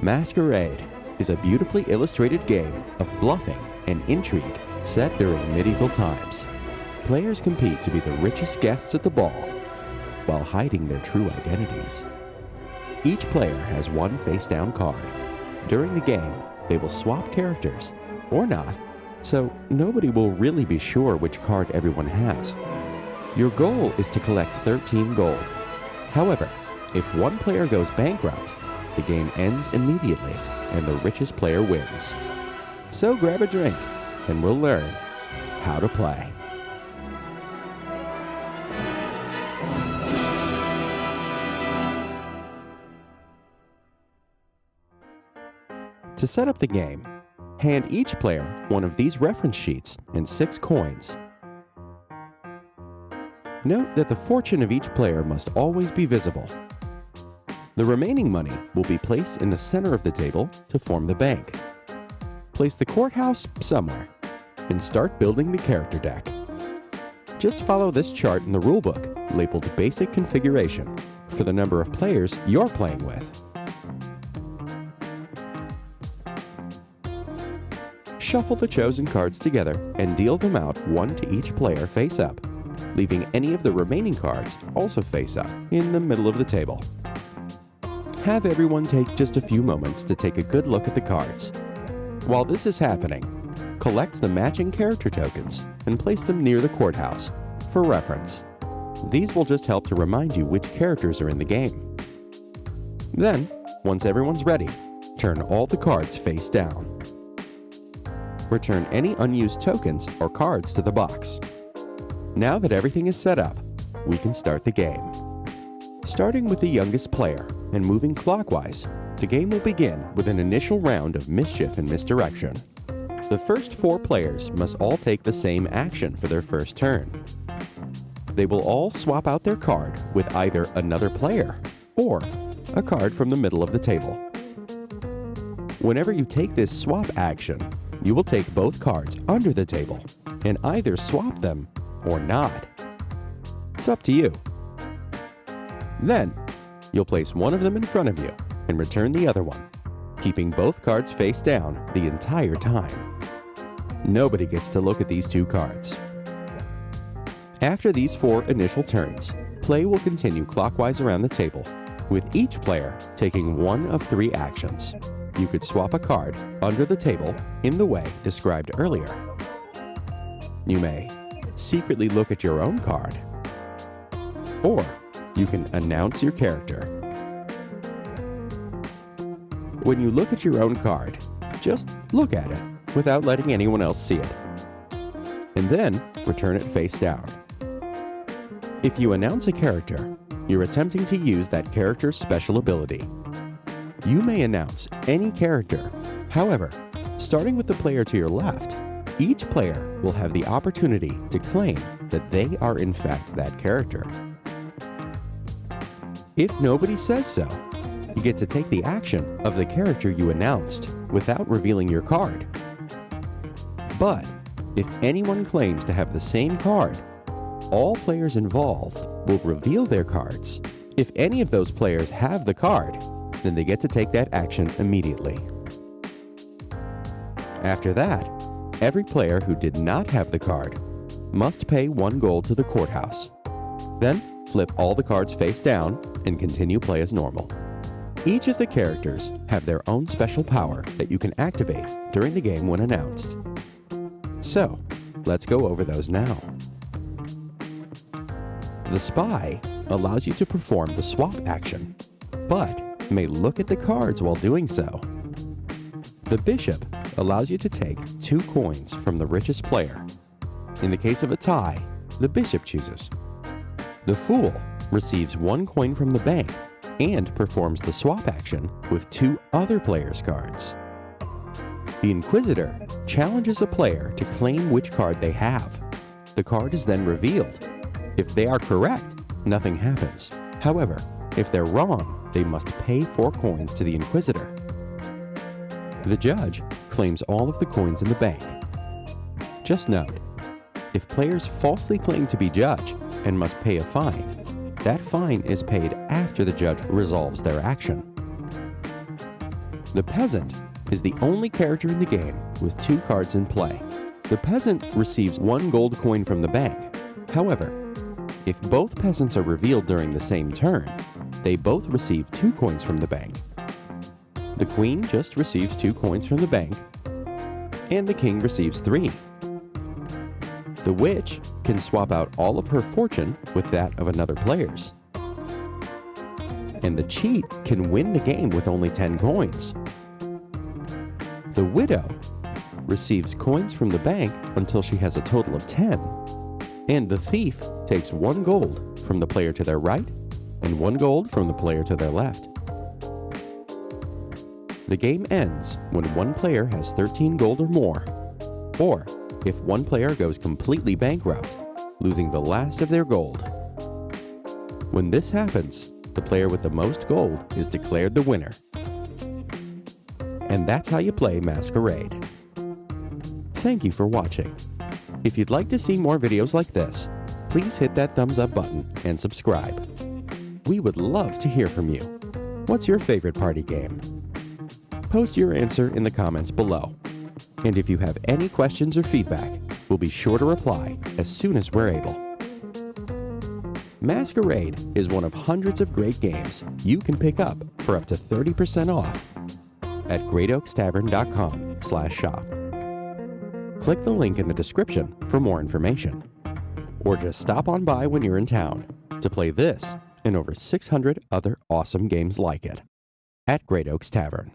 Mascarade is a beautifully illustrated game of bluffing and intrigue set during medieval times. Players compete to be the richest guests at the ball while hiding their true identities. Each player has one face-down card. During the game, they will swap characters, or not, so nobody will really be sure which card everyone has. Your goal is to collect 13 gold. However, if one player goes bankrupt, the game ends immediately and the richest player wins. So grab a drink and we'll learn how to play. To set up the game, hand each player one of these reference sheets and 6 coins. Note that the fortune of each player must always be visible. The remaining money will be placed in the center of the table to form the bank. Place the courthouse somewhere and start building the character deck. Just follow this chart in the rulebook labeled Basic Configuration for the number of players you're playing with. Shuffle the chosen cards together and deal them out one to each player face up, leaving any of the remaining cards also face up in the middle of the table. Have everyone take just a few moments to take a good look at the cards. While this is happening, collect the matching character tokens and place them near the courthouse for reference. These will just help to remind you which characters are in the game. Then, once everyone's ready, turn all the cards face down. Return any unused tokens or cards to the box. Now that everything is set up, we can start the game. Starting with the youngest player and moving clockwise, the game will begin with an initial round of Mischief and Misdirection. The first 4 players must all take the same action for their first turn. They will all swap out their card with either another player or a card from the middle of the table. Whenever you take this swap action, you will take both cards under the table and either swap them or not. It's up to you. Then, you'll place one of them in front of you and return the other one, keeping both cards face down the entire time. Nobody gets to look at these 2 cards. After these 4 initial turns, play will continue clockwise around the table, with each player taking one of 3 actions. You could swap a card under the table in the way described earlier. You may secretly look at your own card, or you can announce your character. When you look at your own card, just look at it without letting anyone else see it, and then return it face down. If you announce a character, you're attempting to use that character's special ability. You may announce any character. However, starting with the player to your left, each player will have the opportunity to claim that they are in fact that character. If nobody says so, you get to take the action of the character you announced without revealing your card. But if anyone claims to have the same card, all players involved will reveal their cards. If any of those players have the card, then they get to take that action immediately. After that, every player who did not have the card must pay 1 gold to the courthouse. Then, flip all the cards face down and continue play as normal. Each of the characters have their own special power that you can activate during the game when announced. So, let's go over those now. The Spy allows you to perform the swap action, but may look at the cards while doing so. The Bishop allows you to take 2 coins from the richest player. In the case of a tie, the Bishop chooses. The Fool receives 1 coin from the bank and performs the swap action with 2 other players' cards. The Inquisitor challenges a player to claim which card they have. The card is then revealed. If they are correct, nothing happens. However, if they're wrong, they must pay 4 coins to the Inquisitor. The Judge claims all of the coins in the bank. Just note, if players falsely claim to be judge and must pay a fine, that fine is paid after the judge resolves their action. The Peasant is the only character in the game with 2 cards in play. The Peasant receives 1 gold coin from the bank. However, if both peasants are revealed during the same turn, they both receive 2 coins from the bank. The Queen just receives 2 coins from the bank, and the King receives 3. The Witch can swap out all of her fortune with that of another player's. And the Cheat can win the game with only 10 coins. The Widow receives coins from the bank until she has a total of 10. And the Thief takes 1 gold from the player to their right and 1 gold from the player to their left. The game ends when one player has 13 gold or more, or if one player goes completely bankrupt, losing the last of their gold. When this happens, the player with the most gold is declared the winner. And that's how you play Mascarade. Thank you for watching. If you'd like to see more videos like this, please hit that thumbs up button and subscribe. We would love to hear from you. What's your favorite party game? Post your answer in the comments below. And if you have any questions or feedback, we'll be sure to reply as soon as we're able. Mascarade is one of hundreds of great games you can pick up for up to 30% off at greatoakstavern.com/shop. Click the link in the description for more information. Or just stop on by when you're in town to play this and over 600 other awesome games like it at Great Oaks Tavern.